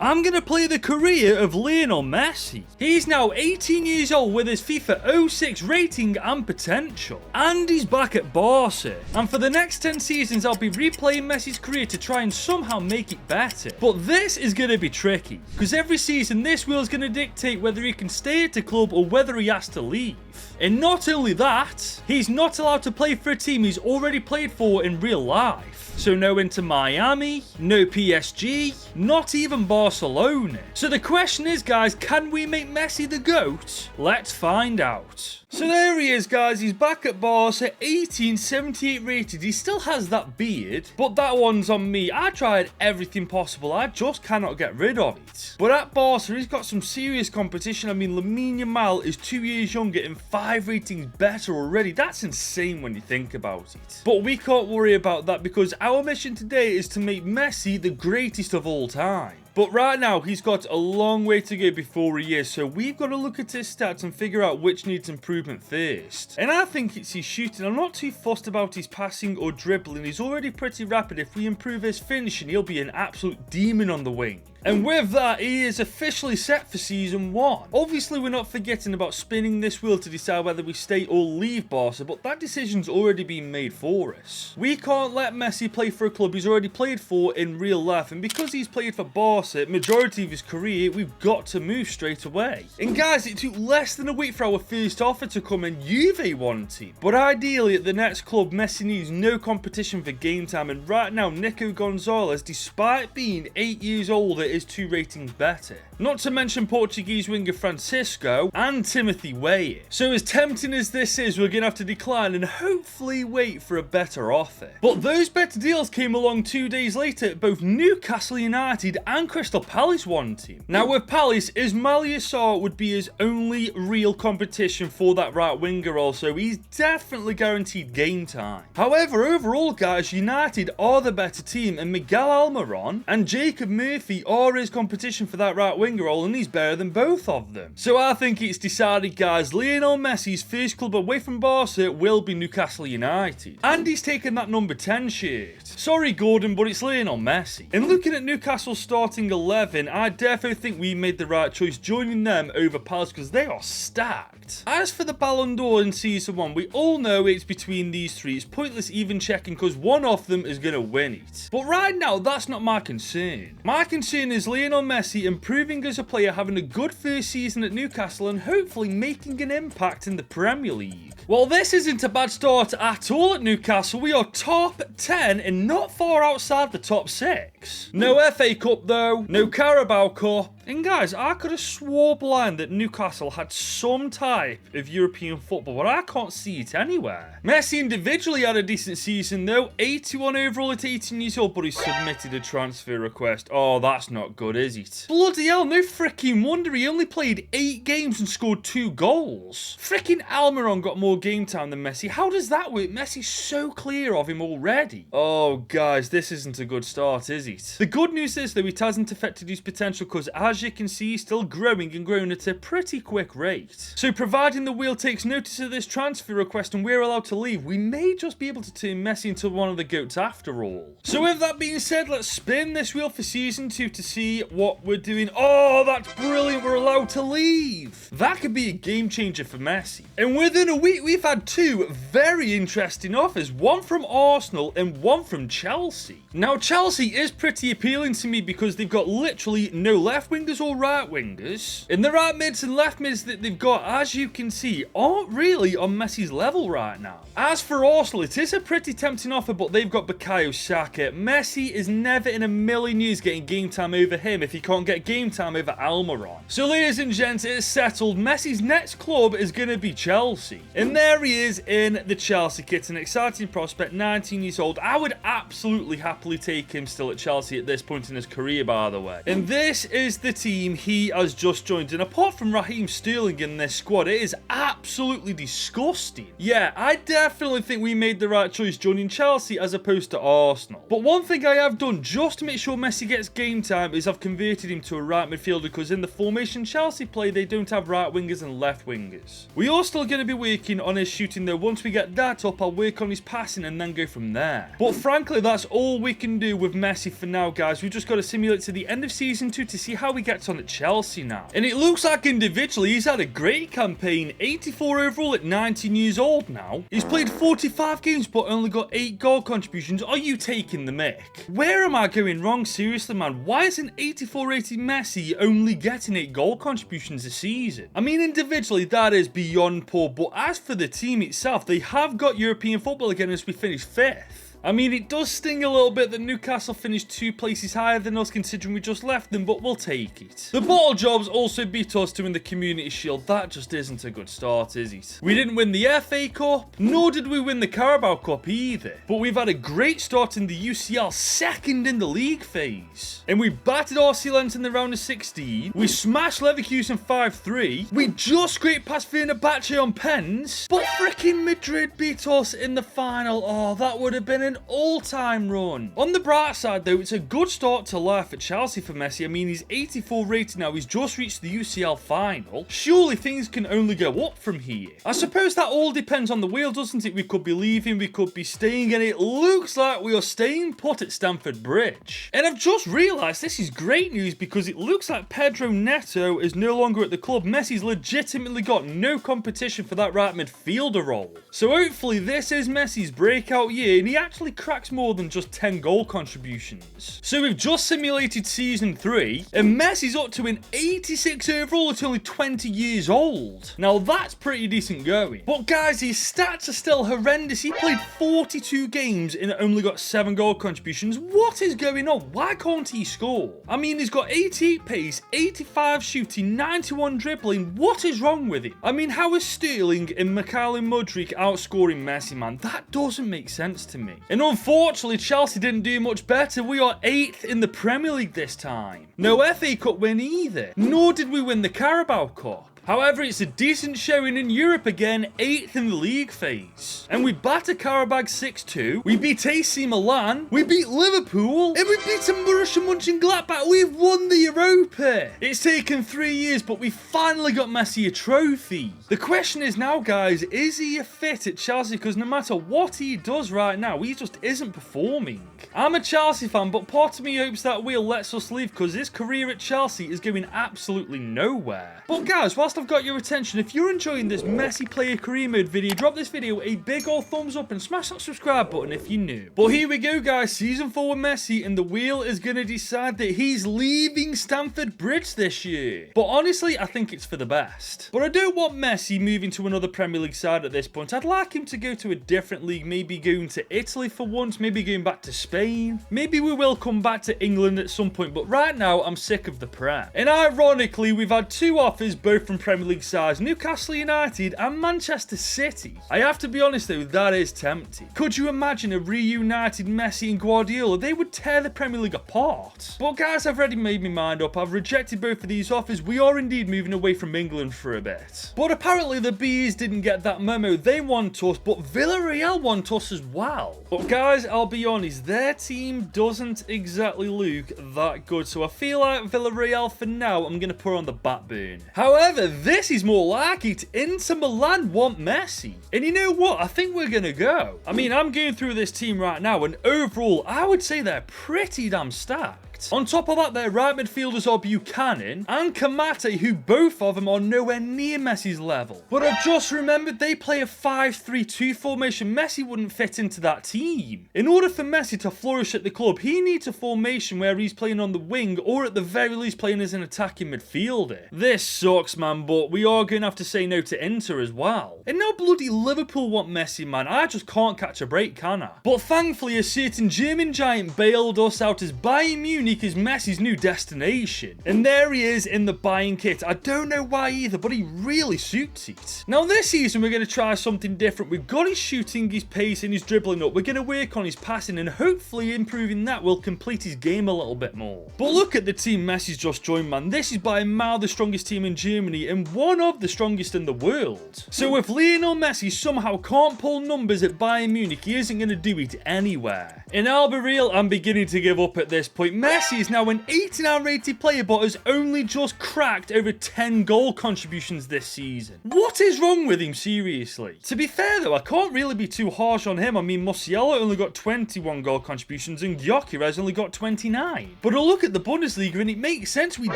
I'm going to play the career of Lionel Messi. He's now 18 years old with his FIFA 06 rating and potential. And he's back at Barca. And for the next 10 seasons, I'll be replaying Messi's career to try and somehow make it better. But this is going to be tricky, because every season this wheel is going to dictate whether he can stay at a club or whether he has to leave. And not only that, he's not allowed to play for a team he's already played for in real life. So no Inter Miami, no PSG, not even Barcelona. So the question is, guys, can we make Messi the GOAT? Let's find out. So there he is, guys. He's back at Barca, 1878 rated. He still has that beard, but that one's on me. I tried everything possible. I just cannot get rid of it. But at Barca, he's got some serious competition. I mean, Lamine Yamal is 2 years younger and 5 ratings better already. That's insane when you think about it. But we can't worry about that, because our mission today is to make Messi the greatest of all time. But right now, he's got a long way to go before he is, so we've got to look at his stats and figure out which needs improvement first. And I think it's his shooting. I'm not too fussed about his passing or dribbling. He's already pretty rapid. If we improve his finishing, he'll be an absolute demon on the wing. And with that, he is officially set for Season 1. Obviously, we're not forgetting about spinning this wheel to decide whether we stay or leave Barca, but that decision's already been made for us. We can't let Messi play for a club he's already played for in real life, and because he's played for Barca majority of his career, we've got to move straight away. And guys, it took less than a week for our first offer to come and Juve want him. But ideally, at the next club, Messi needs no competition for game time, and right now, Nico Gonzalez, despite being 8 years older, is 2 ratings better. Not to mention Portuguese winger Francisco and Timothy Weah. So as tempting as this is, we're going to have to decline and hopefully wait for a better offer. But those better deals came along 2 days later. Both Newcastle United and Crystal Palace want him. Now with Palace, Ismail Yassar would be his only real competition for that right winger role, so he's definitely guaranteed game time. However, overall guys, United are the better team, and Miguel Almiron and Jacob Murphy are his competition for that right winger role, and he's better than both of them. So I think it's decided, guys. Lionel Messi's first club away from Barca will be Newcastle United, and he's taken that number 10 shirt. Sorry Gordon, but it's Lionel Messi. And looking at Newcastle's starting 11, I definitely think we made the right choice joining them over Palace, because they are stacked. As for the Ballon d'Or in Season 1, we all know it's between these three. It's pointless even checking, because one of them is going to win it. But right now, that's not my concern. My concern is Lionel Messi improving as a player, having a good first season at Newcastle, and hopefully making an impact in the Premier League. Well, this isn't a bad start at all at Newcastle. We are top 10 and not far outside the top 6. No FA Cup though, no Carabao Cup. And guys, I could have swore blind that Newcastle had some type of European football, but I can't see it anywhere. Messi individually had a decent season though, 81 overall at 18 years old, but he submitted a transfer request. Oh, that's not good, is it? Bloody hell, no freaking wonder he only played 8 games and scored 2 goals. Freaking Almiron got more game time than Messi. How does that work? Messi's so clear of him already. Oh, guys, this isn't a good start, is it? The good news is, though, it hasn't affected his potential, because as you can see, he's still growing and growing at a pretty quick rate. So providing the wheel takes notice of this transfer request and we're allowed to leave, we may just be able to turn Messi into one of the GOATs after all. So with that being said, let's spin this wheel for Season 2 to see what we're doing. Oh, that's brilliant. We're allowed to leave. That could be a game changer for Messi. And within a week, we've had 2 very interesting offers. One from Arsenal and one from Chelsea. Now, Chelsea is pretty appealing to me because they've got literally no left wingers or right wingers. And the right mids and left mids that they've got, as you can see, aren't really on Messi's level right now. As for Arsenal, it is a pretty tempting offer, but they've got Bukayo Saka. Messi is never in a million years getting game time over him if he can't get game time over Almiron. So ladies and gents, it is settled. Messi's next club is going to be Chelsea. And there he is in the Chelsea kit, an exciting prospect, 19 years old. I would absolutely happily take him still at Chelsea at this point in his career, by the way. And this is the team he has just joined. And apart from Raheem Sterling in this squad, it is absolutely disgusting. Yeah, I definitely think we made the right choice joining Chelsea as opposed to Arsenal. But one thing I have done just to make sure Messi gets game time is I've converted him to a right midfielder, because in the formation Chelsea play, they don't have right wingers and left wingers. We are still going to be working on his shooting though. Once we get that up, I'll work on his passing and then go from there. But frankly, that's all we can do with Messi for now, guys. We've just got to simulate to the end of Season 2 to see how he gets on at Chelsea now. And it looks like individually he's had a great campaign. 84 overall at 19 years old now. He's played 45 games but only got 8 goal contributions. Are you taking the mick? Where am I going wrong? Seriously, man. Why is an 84 rated Messi only getting 8 goal contributions a season? I mean, individually that is beyond poor, but as for the team itself, they have got European football again as we finish 5th. I mean, it does sting a little bit that Newcastle finished 2 places higher than us considering we just left them, but we'll take it. The bottle jobs also beat us to win the Community Shield. That just isn't a good start, is it? We didn't win the FA Cup, nor did we win the Carabao Cup either. But we've had a great start in the UCL, second in the league phase. And we battered RC Lens in the round of 16. We smashed Leverkusen 5-3. We just scraped past Fenerbahce on pens. But freaking Madrid beat us in the final. Oh, that would have been an all-time run. On the bright side though, it's a good start to life at Chelsea for Messi. I mean, he's 84 rated now. He's just reached the UCL final. Surely things can only go up from here. I suppose that all depends on the wheel, doesn't it? We could be leaving, we could be staying, and it looks like we are staying put at Stamford Bridge. And I've just realised this is great news because it looks like Pedro Neto is no longer at the club. Messi's legitimately got no competition for that right midfielder role. So hopefully this is Messi's breakout year and he actually cracks more than just 10 goal contributions. So we've just simulated Season 3 and Messi's up to an 86 overall at only 20 years old. Now that's pretty decent going. But guys, his stats are still horrendous. He played 42 games and only got 7 goal contributions. What is going on? Why can't he score? I mean, he's got 88 pace, 85 shooting, 91 dribbling. What is wrong with him? I mean, how is Sterling and Mikhail Mudryk outscoring Messi, man? That doesn't make sense to me. And unfortunately, Chelsea didn't do much better. We are 8th in the Premier League this time. No FA Cup win either. Nor did we win the Carabao Cup. However, it's a decent showing in Europe again, 8th in the league phase. And we battered Karabag 6-2, we beat AC Milan, we beat Liverpool, and we beat Borussia Mönchengladbach. We've won the Europa. It's taken 3 years, but we finally got Messi a trophy. The question is now, guys, is he a fit at Chelsea? Because no matter what he does right now, he just isn't performing. I'm a Chelsea fan, but part of me hopes that Will lets us leave because his career at Chelsea is going absolutely nowhere. But guys, whilst I've got your attention, if you're enjoying this Messi player career mode video, drop this video a big old thumbs up and smash that subscribe button if you're new. But here we go, guys, Season 4 with Messi, and the wheel is going to decide that he's leaving Stamford Bridge this year. But honestly, I think it's for the best. But I don't want Messi moving to another Premier League side at this point. I'd like him to go to a different league, maybe going to Italy for once, maybe going back to Spain. Maybe we will come back to England at some point, but right now I'm sick of the Prem. And ironically, we've had 2 offers, both from Premier League sides, Newcastle United and Manchester City. I have to be honest though, that is tempting. Could you imagine a reunited Messi and Guardiola? They would tear the Premier League apart. But guys, I've already made my mind up. I've rejected both of these offers. We are indeed moving away from England for a bit. But apparently the Bees didn't get that memo. They want us, but Villarreal want us as well. But guys, I'll be honest, their team doesn't exactly look that good. So I feel like Villarreal for now, I'm going to put on the back burner. However, this is more like it. Inter Milan want Messi. And you know what? I think we're going to go. I mean, I'm going through this team right now, and overall, I would say they're pretty damn stacked. On top of that, their right midfielders are Buchanan and Kamate, who both of them are nowhere near Messi's level. But I've just remembered they play a 5-3-2 formation. Messi wouldn't fit into that team. In order for Messi to flourish at the club, he needs a formation where he's playing on the wing or at the very least playing as an attacking midfielder. This sucks, man, but we are going to have to say no to Inter as well. And now bloody Liverpool want Messi, man. I just can't catch a break, can I? But thankfully, a certain German giant bailed us out as Bayern Munich is Messi's new destination. And there he is in the Bayern kit. I don't know why either, but he really suits it. Now this season we're going to try something different. We've got his shooting, his pace and his dribbling up. We're going to work on his passing and hopefully improving that will complete his game a little bit more. But look at the team Messi's just joined, man. This is by a mile the strongest team in Germany and one of the strongest in the world. So if Lionel Messi somehow can't pull numbers at Bayern Munich, he isn't going to do it anywhere. In I'll be real, I'm beginning to give up at this point. Messi Messi is now an 89 rated player but has only just cracked over 10 goal contributions this season. What is wrong with him, seriously? To be fair though, I can't really be too harsh on him. I mean, Musiala only got 21 goal contributions and Gyökeres only got 29. But I look at the Bundesliga and it makes sense, we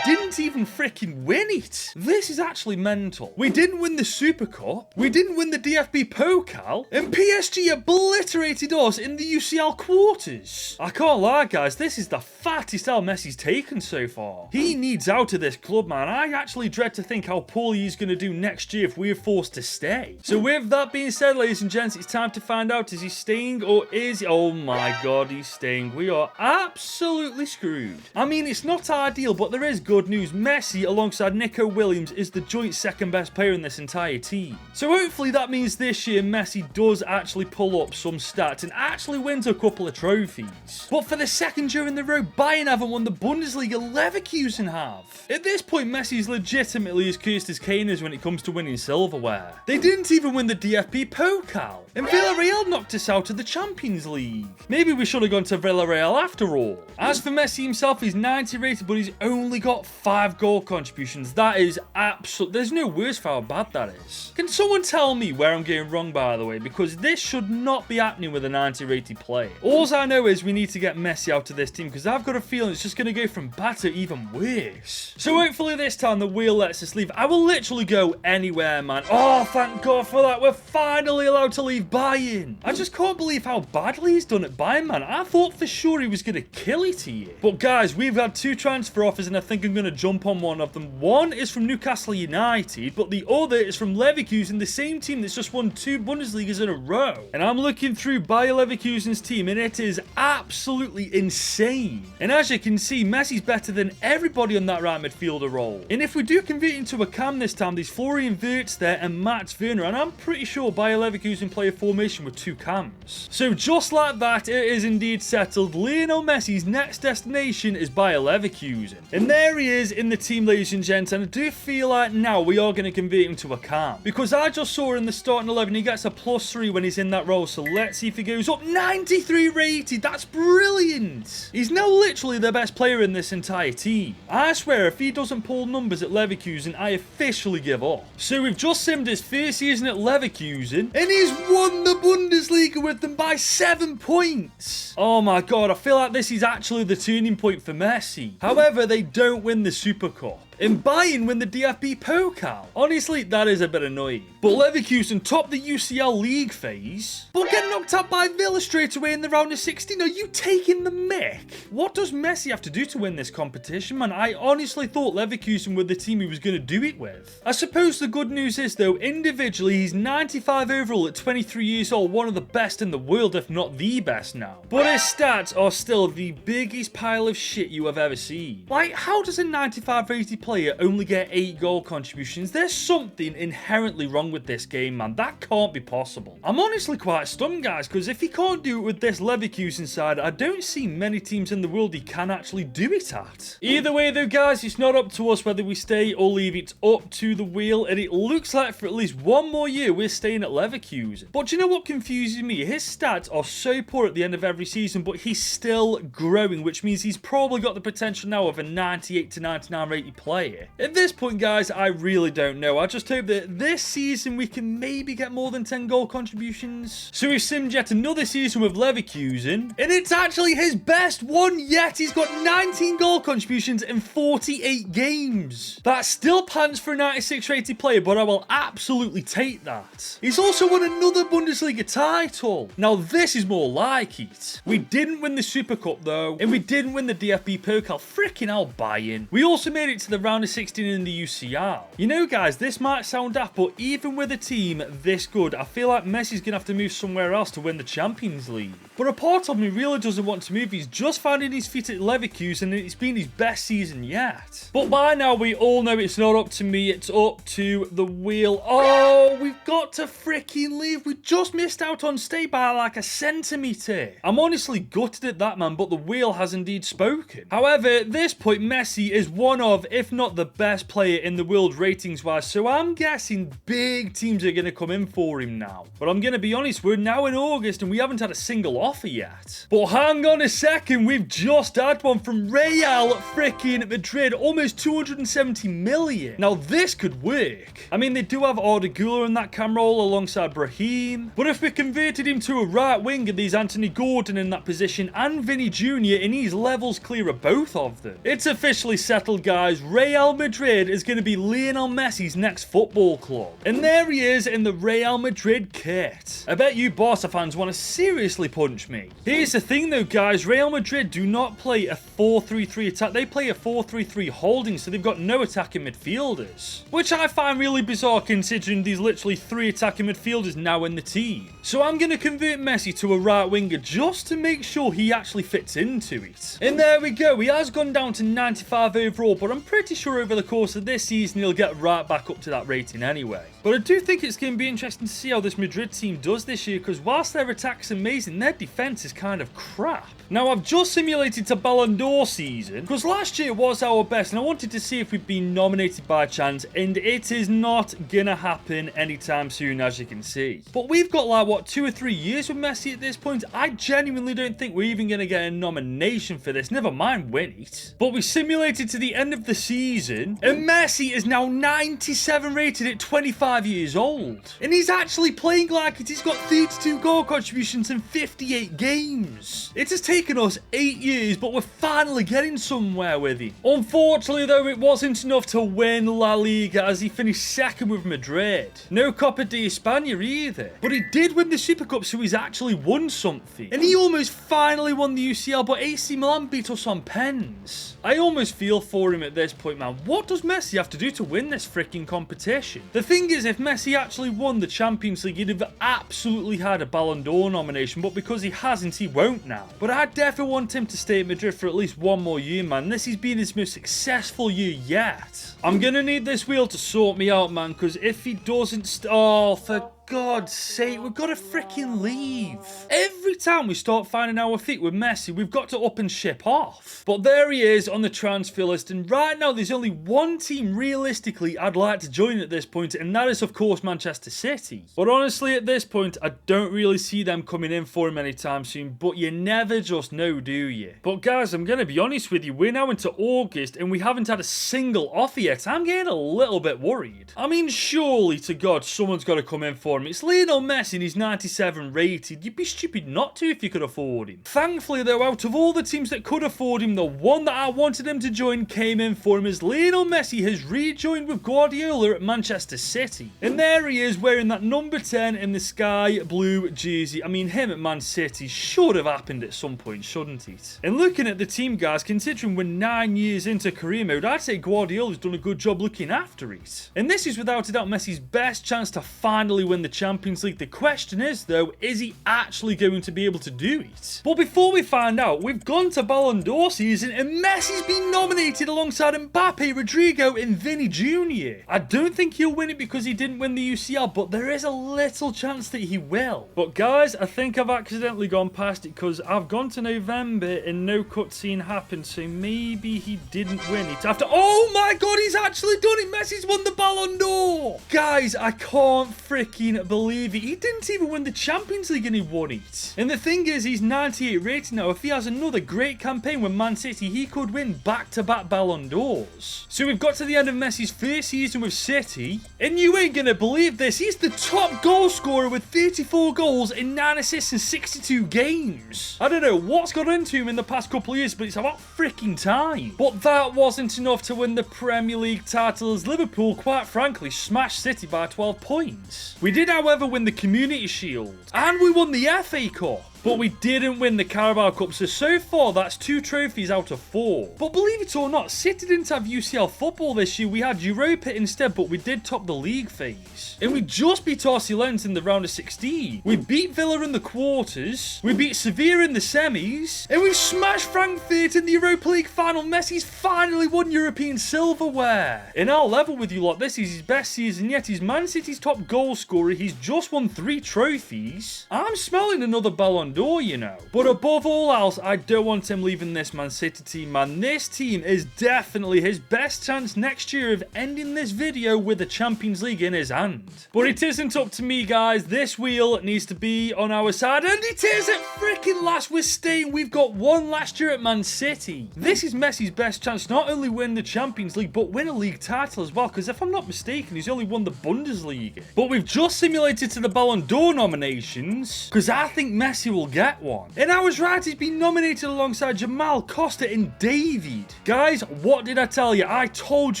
didn't even freaking win it. This is actually mental. We didn't win the Super Cup, we didn't win the DFB Pokal, and PSG obliterated us in the UCL quarters. I can't lie guys, this is the fattest L Messi's taken so far. He needs out of this club, man. I actually dread to think how poorly he's going to do next year if we're forced to stay. So with that being said, ladies and gents, it's time to find out, is he staying or is he... Oh my god, he's staying. We are absolutely screwed. I mean, it's not ideal, but there is good news. Messi, alongside Nico Williams, is the joint second best player in this entire team. So hopefully that means this year Messi does actually pull up some stats and actually wins a couple of trophies. But for the second year in the row, Bayern haven't won the Bundesliga, Leverkusen have. At this point, Messi is legitimately as cursed as Kane is when it comes to winning silverware. They didn't even win the DFB Pokal, and Villarreal knocked us out of the Champions League. Maybe we should have gone to Villarreal after all. As for Messi himself, he's 90 rated, but he's only got 5 goal contributions. That is absolute. There's no words for how bad that is. Can someone tell me where I'm getting wrong, by the way? Because this should not be happening with a 90 rated player. All I know is we need to get Messi out of this team, because I've got a feeling it's just going to go from bad to even worse. So hopefully this time the wheel lets us leave. I will literally go anywhere, man. Oh, thank God for that. We're finally allowed to leave Bayern. I just can't believe how badly he's done at Bayern, man. I thought for sure he was going to kill it here. But guys, we've had 2 transfer offers and I think I'm going to jump on one of them. One is from Newcastle United, but the other is from Leverkusen, the same team that's just won 2 Bundesligas in a row. And I'm looking through Bayer Leverkusen's team and it is absolutely insane. And as you can see, Messi's better than everybody on that right midfielder role. And if we do convert into a cam this time, there's Florian Wirtz there and Mats Werner, and I'm pretty sure Bayer Leverkusen play a formation with 2 cams. So just like that, it is indeed settled. Lionel Messi's next destination is Bayer Leverkusen. And there he is in the team, ladies and gents, and I do feel like now we are going to convert him to a cam. Because I just saw in the starting 11, he gets a +3 when he's in that role, so let's see if he goes up. 93 rated, that's brilliant. He's now literally the best player in this entire team. I swear, if he doesn't pull numbers at Leverkusen, I officially give up. So we've just simmed his first season at Leverkusen, and he's won the Bundesliga with them by 7 points. Oh my god, I feel like this is actually the turning point for Messi. However, they don't win the Super Cup. And Bayern win the DFB Pokal. Honestly, that is a bit annoying. But Leverkusen top the UCL league phase, but get knocked out by Villa straight away in the round of 16. Are you taking the mick? What does Messi have to do to win this competition, man? I honestly thought Leverkusen were the team he was going to do it with. I suppose the good news is, though, individually, he's 95 overall at 23 years old, one of the best in the world, if not the best now. But his stats are still the biggest pile of shit you have ever seen. Like, how does a 95 rated player only get 8 goal contributions? There's something inherently wrong with this game, man. That can't be possible. I'm honestly quite stunned, guys, because if he can't do it with this Leverkusen side, I don't see many teams in the world he can actually do it at. Either way, though, guys, it's not up to us whether we stay or leave. It's up to the wheel, and it looks like for at least 1 more year we're staying at Leverkusen. But do you know what confuses me? His stats are so poor at the end of every season, but he's still growing, which means he's probably got the potential now of a 98 to 99 rated player. At this point, guys, I really don't know. I just hope that this season we can maybe get more than 10 goal contributions. So we've simmed yet another season with Leverkusen, and it's actually his best one yet. He's got 19 goal contributions in 48 games. That still pants for a 96 rated player, but I will absolutely take that. He's also won another Bundesliga title. Now this is more like it. We didn't win the Super Cup though, and we didn't win the DFB Pokal. Freaking hell, Bayern. We also made it to the round of 16 in the UCL. You know, guys, this might sound daft, but even with a team this good, I feel like Messi's gonna have to move somewhere else to win the Champions League. But a part of me really doesn't want to move. He's just finding his feet at Leverkusen, and it's been his best season yet. But by now, we all know it's not up to me, it's up to the wheel. Oh, we've got to freaking leave. We just missed out on stay by like a centimetre. I'm honestly gutted at that, man, but the wheel has indeed spoken. However, at this point, Messi is one of, if not the best player in the world ratings-wise, so I'm guessing big teams are going to come in for him now. But I'm going to be honest, we're now in August and we haven't had a single offer yet. But hang on a second, we've just had one from Real freaking Madrid, almost 270 million. Now this could work. I mean, they do have Ardagula in that cam role alongside Brahim, but if we converted him to a right winger, there's Anthony Gordon in that position and Vinny Jr. and he's levels clear of both of them. It's officially settled, guys. Real Madrid is going to be Lionel Messi's next football club. And there he is in the Real Madrid kit. I bet you Barca fans want to seriously punch me. Here's the thing though, guys. Real Madrid do not play a 4-3-3 attack. They play a 4-3-3 holding, so they've got no attacking midfielders, which I find really bizarre considering there's literally 3 attacking midfielders now in the team. So I'm going to convert Messi to a right winger just to make sure he actually fits into it. And there we go. He has gone down to 95 overall, but I'm pretty sure over the course of this season he'll get right back up to that rating anyway. But I do think it's going to be interesting to see how this Madrid team does this year, because whilst their attack's amazing, their defense is kind of crap. Now, I've just simulated to Ballon d'Or season, because last year was our best, and I wanted to see if we'd been nominated by chance, and it is not gonna happen anytime soon, as you can see. But we've got like, what, 2 or 3 years with Messi at this point? I genuinely don't think we're even gonna get a nomination for this, never mind win it. But we simulated to the end of the season, and Messi is now 97 rated at 25 years old. And he's actually playing like it. He's got 32 goal contributions in 58 games. It has taken us 8 years, but we're finally getting somewhere with him. Unfortunately, though, it wasn't enough to win La Liga as he finished second with Madrid. No Copa de España either. But he did win the Super Cup, so he's actually won something. And he almost finally won the UCL, but AC Milan beat us on pens. I almost feel for him at this point, man. What does Messi have to do to win this freaking competition? The thing is, if Messi actually won the Champions League, he'd have absolutely had a Ballon d'Or nomination, but because he hasn't, he won't now. But I definitely want him to stay at Madrid for at least one more year, man. This has been his most successful year yet. I'm gonna need this wheel to sort me out, man, because if he doesn't oh, for God's sake, we've got to freaking leave. Every time we start finding our feet with Messi, we've got to up and ship off. But there he is on the transfer list, and right now there's only one team realistically I'd like to join at this point, and that is of course Manchester City. But honestly at this point I don't really see them coming in for him anytime soon, but you never just know, do you? But guys, I'm going to be honest with you, we're now into August and we haven't had a single offer yet. I'm getting a little bit worried. I mean, surely to God someone's got to come in for him. It's Lionel Messi and he's 97 rated. You'd be stupid not to if you could afford him. Thankfully though, out of all the teams that could afford him, the one that I wanted him to join came in for him, as Lionel Messi has rejoined with Guardiola at Manchester City. And there he is wearing that number 10 in the sky blue jersey. I mean, him at Man City should have happened at some point, shouldn't it? And looking at the team, guys, considering we're 9 years into career mode, I'd say Guardiola's done a good job looking after it. And this is without a doubt Messi's best chance to finally win the Champions League. The question is though, is he actually going to be able to do it? But before we find out, we've gone to Ballon d'Or season and Messi's been nominated alongside Mbappe, Rodrigo and Vinny Jr. I don't think he'll win it because he didn't win the UCL, but there is a little chance that he will. But guys, I think I've accidentally gone past it because I've gone to November and no cutscene happened, so maybe he didn't win it after. Oh my God, he's actually done it. Messi's won the Ballon d'Or. Guys, I can't freaking believe it. He didn't even win the Champions League and he won it. And the thing is, he's 98 rated now. If he has another great campaign with Man City, he could win back-to-back Ballon d'Ors. So we've got to the end of Messi's first season with City, and you ain't gonna believe this. He's the top goal scorer with 34 goals and 9 assists in 62 games. I don't know what's got into him in the past couple of years, but it's about freaking time. But that wasn't enough to win the Premier League title, as Liverpool, quite frankly, smashed City by 12 points. We did, however, win the Community Shield, and we won the FA Cup. But we didn't win the Carabao Cup, so far that's 2 trophies out of 4. But believe it or not, City didn't have UCL football this year. We had Europa instead, but we did top the league phase. And we just beat RC Lens in the round of 16. We beat Villa in the quarters. We beat Sevilla in the semis. And we smashed Frankfurt in the Europa League final. Messi's finally won European silverware. And I'll level with you lot, this is his best season yet. He's Man City's top goal scorer. He's just won 3 trophies. I'm smelling another Ballon Ballon d'Or, you know. But above all else, I don't want him leaving this Man City team, man. This team is definitely his best chance next year of ending this video with the Champions League in his hand. But it isn't up to me, guys. This wheel needs to be on our side, and it is at freaking last. We're staying. We've got one last year at Man City. This is Messi's best chance to not only win the Champions League, but win a league title as well, because if I'm not mistaken, he's only won the Bundesliga. But we've just simulated to the Ballon d'Or nominations, because I think Messi will get one. And I was right, he's been nominated alongside Jamal, Costa and David. Guys, what did I tell you? I told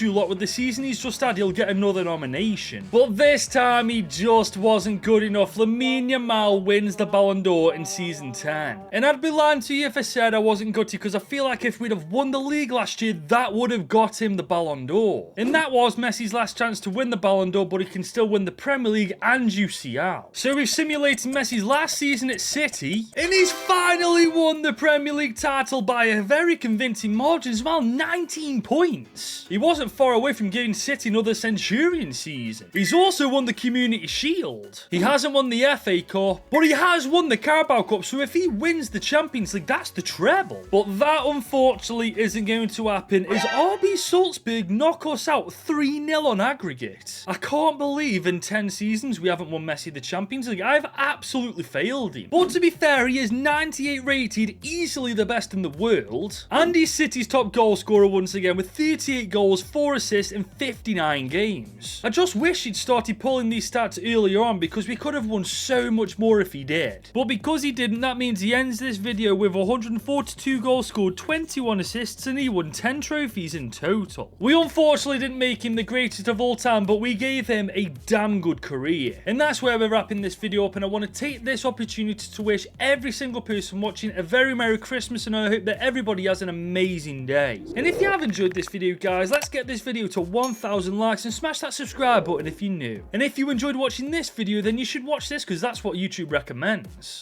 you lot, with the season he's just had, he'll get another nomination. But this time, he just wasn't good enough. Lamine Yamal wins the Ballon d'Or in season 10. And I'd be lying to you if I said I wasn't gutted, because I feel like if we'd have won the league last year, that would have got him the Ballon d'Or. And that was Messi's last chance to win the Ballon d'Or, but he can still win the Premier League and UCL. So we've simulated Messi's last season at City, and he's finally won the Premier League title by a very convincing margin as well, 19 points. He wasn't far away from giving City another Centurion season. He's also won the Community Shield. He hasn't won the FA Cup, but he has won the Carabao Cup, so if he wins the Champions League, that's the treble. But that unfortunately isn't going to happen, as RB Salzburg knock us out 3-0 on aggregate. I can't believe in 10 seasons we haven't won Messi the Champions League. I've absolutely failed him. But to be fair, he is 98 rated, easily the best in the world, and he's City's top goal scorer once again with 38 goals, 4 assists in 59 games. I just wish he'd started pulling these stats earlier on, because we could have won so much more if he did. But because he didn't, that means he ends this video with 142 goals scored, 21 assists, and he won 10 trophies in total. We unfortunately didn't make him the greatest of all time, but we gave him a damn good career. And that's where we're wrapping this video up, and I want to take this opportunity to wish every single person watching a very Merry Christmas, and I hope that everybody has an amazing day. And if you have enjoyed this video, guys, let's get this video to 1,000 likes and smash that subscribe button if you're new. And if you enjoyed watching this video, then you should watch this, because that's what YouTube recommends.